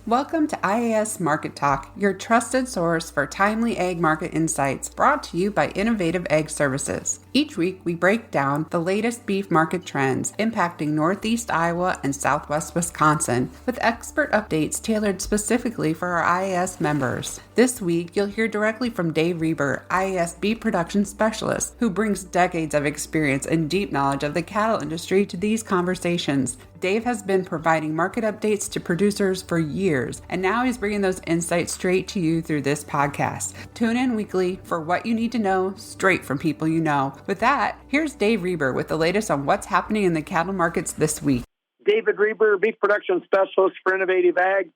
Welcome to IAS Market Talk, your trusted source for timely ag market insights, brought to you by Innovative Ag Services. Each week, we break down the latest beef market trends impacting Northeast Iowa and Southwest Wisconsin, with expert updates tailored specifically for our IAS members. This week, you'll hear directly from Dave Rueber, IAS Beef Production Specialist, who brings decades of experience and deep knowledge of the cattle industry to these conversations. Dave has been providing market updates to producers for years, and now he's bringing those insights straight to you through this podcast. Tune in weekly for what you need to know straight from people you know. With that, here's Dave Rueber with the latest on what's happening in the cattle markets this week. David Rueber, Beef Production Specialist for Innovative Ag,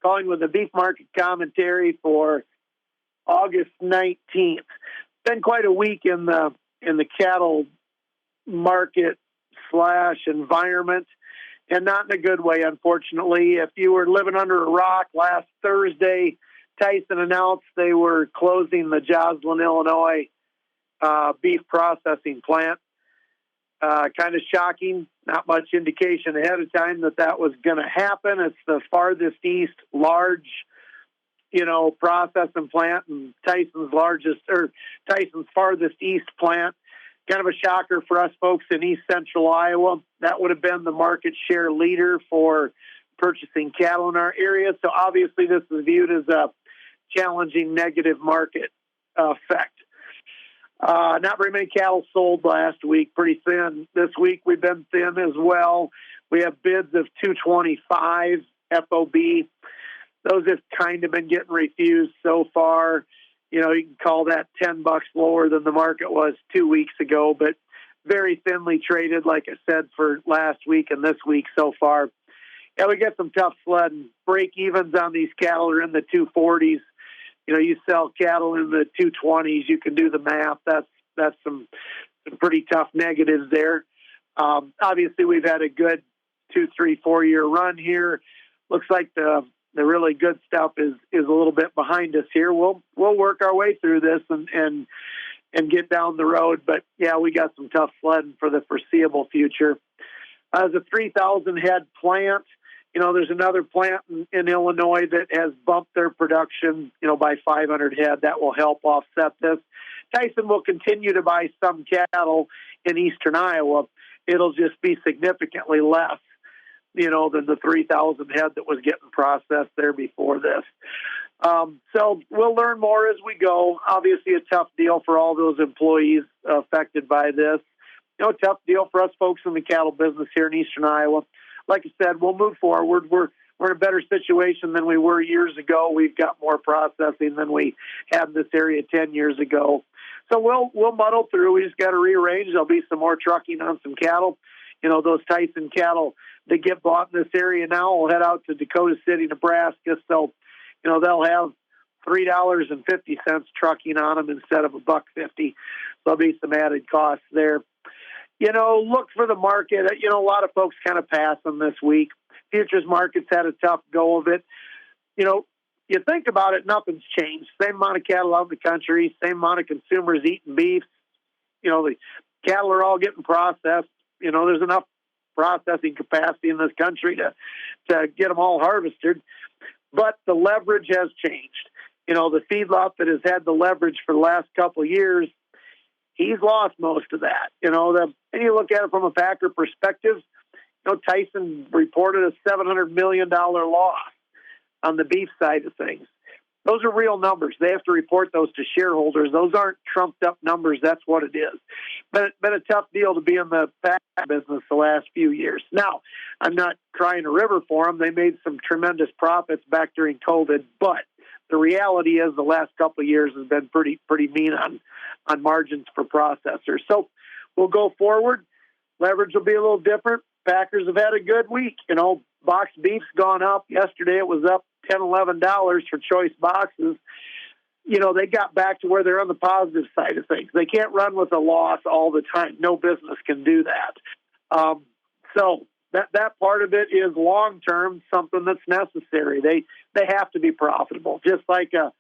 calling with the beef market commentary for August 19th. Been quite a week in the cattle market / environment. And not in a good way, unfortunately. If you were living under a rock, last Thursday, Tyson announced they were closing the Joslin, Illinois beef processing plant. Kind of shocking. Not much indication ahead of time that was going to happen. It's the farthest east large, processing plant, and Tyson's farthest east plant. Kind of a shocker for us folks in east central Iowa. That would have been the market share leader for purchasing cattle in our area. So obviously this is viewed as a challenging negative market effect. Not very many cattle sold last week, pretty thin. This week we've been thin as well. We have bids of 225 FOB. Those have kind of been getting refused so far. You can call that $10 lower than the market was 2 weeks ago, but very thinly traded, like I said, for last week and this week so far. Yeah, we get some tough sledding. Break evens on these cattle are in the 240s. You sell cattle in the 220s. You can do the math. That's some pretty tough negatives there. Obviously, we've had a good 2, 3, 4 year run here. Looks like the really good stuff is a little bit behind us here. We'll work our way through this and get down the road. But yeah, we got some tough sledding for the foreseeable future. As a 3,000 head plant, there's another plant in Illinois that has bumped their production, by 500 head. That will help offset this. Tyson will continue to buy some cattle in eastern Iowa. It'll just be significantly less than the 3,000 head that was getting processed there before this. So we'll learn more as we go. Obviously a tough deal for all those employees affected by this. Tough deal for us folks in the cattle business here in eastern Iowa. Like I said, we'll move forward. We're in a better situation than we were years ago. We've got more processing than we had in this area 10 years ago. So we'll muddle through. We just got to rearrange. There'll be some more trucking on some cattle. Those Tyson cattle that get bought in this area now will head out to Dakota City, Nebraska. So, they'll have $3.50 trucking on them instead of $1.50. There'll be some added costs there. Look for the market. A lot of folks kind of pass them this week. Futures markets had a tough go of it. You think about it, nothing's changed. Same amount of cattle out in the country, same amount of consumers eating beef. The cattle are all getting processed. There's enough processing capacity in this country to get them all harvested. But the leverage has changed. The feedlot that has had the leverage for the last couple of years, he's lost most of that. And you look at it from a packer perspective, Tyson reported a $700 million loss on the beef side of things. Those are real numbers. They have to report those to shareholders. Those aren't trumped up numbers. That's what it is. But it's been a tough deal to be in the pack business the last few years. Now, I'm not crying a river for them. They made some tremendous profits back during COVID, but the reality is the last couple of years has been pretty mean on margins for processors. So we'll go forward. Leverage will be a little different. Packers have had a good week. Box beef's gone up. Yesterday it was up $10, $11 for choice boxes. They got back to where they're on the positive side of things. They can't run with a loss all the time. No business can do that. So that part of it is long-term, something that's necessary. They have to be profitable, just like a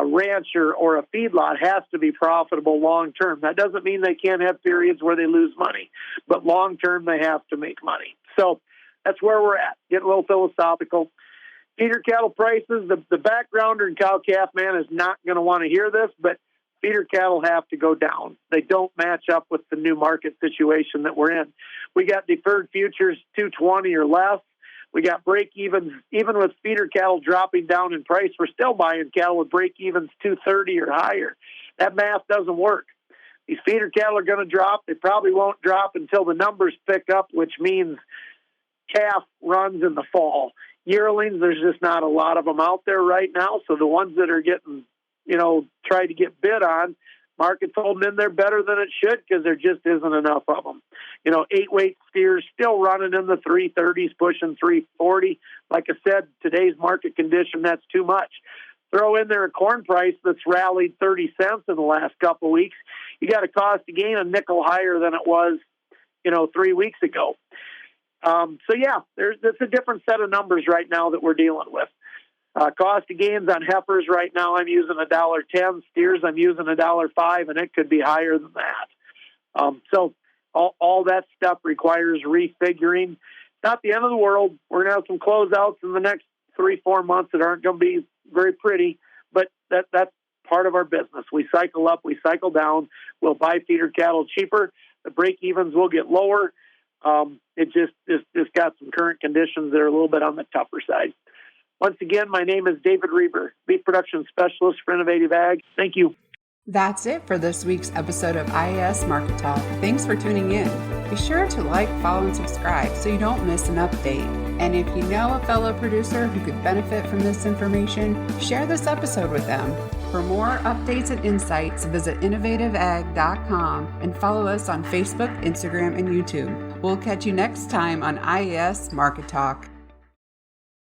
rancher or a feedlot has to be profitable long-term. That doesn't mean they can't have periods where they lose money, but long-term they have to make money. So that's where we're at. Getting a little philosophical. Feeder cattle prices, the backgrounder and cow-calf man is not going to want to hear this, but feeder cattle have to go down. They don't match up with the new market situation that we're in. We got deferred futures 220 or less. We got break-evens. Even with feeder cattle dropping down in price, we're still buying cattle with break-evens 230 or higher. That math doesn't work. These feeder cattle are going to drop. They probably won't drop until the numbers pick up, which means calf runs in the fall. Yearlings, there's just not a lot of them out there right now. So the ones that are getting, tried to get bid on, market's holding in there better than it should because there just isn't enough of them. 8-weight steers still running in the 330s, pushing 340. Like I said, today's market condition, that's too much. Throw in there a corn price that's rallied 30 cents in the last couple of weeks. You got a cost to gain a nickel higher than it was, 3 weeks ago. There's a different set of numbers right now that we're dealing with. Cost of gains on heifers right now, I'm using $1.10. Steers, I'm using $1.05, and it could be higher than that. So all that stuff requires refiguring. It's not the end of the world. We're going to have some closeouts in the next 3-4 months that aren't going to be very pretty, but that's part of our business. We cycle up, we cycle down. We'll buy feeder cattle cheaper. The break-evens will get lower. It just got some current conditions that are a little bit on the tougher side. Once again, my name is David Rueber, Beef Production Specialist for Innovative Ag. Thank you. That's it for this week's episode of IAS Market Talk. Thanks for tuning in. Be sure to like, follow, and subscribe so you don't miss an update. And if you know a fellow producer who could benefit from this information, share this episode with them. For more updates and insights, visit innovativeag.com and follow us on Facebook, Instagram, and YouTube. We'll catch you next time on IAS Market Talk.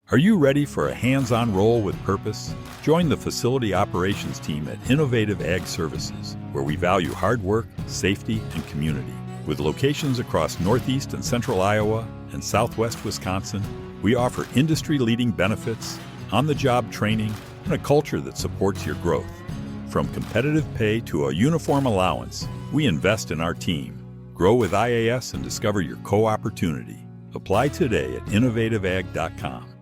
Are you ready for a hands-on role with purpose? Join the facility operations team at Innovative Ag Services, where we value hard work, safety, and community. With locations across Northeast and Central Iowa and Southwest Wisconsin, we offer industry-leading benefits, on-the-job training, and a culture that supports your growth. From competitive pay to a uniform allowance, we invest in our team. Grow with IAS and discover your co-opportunity. Apply today at innovativeag.com.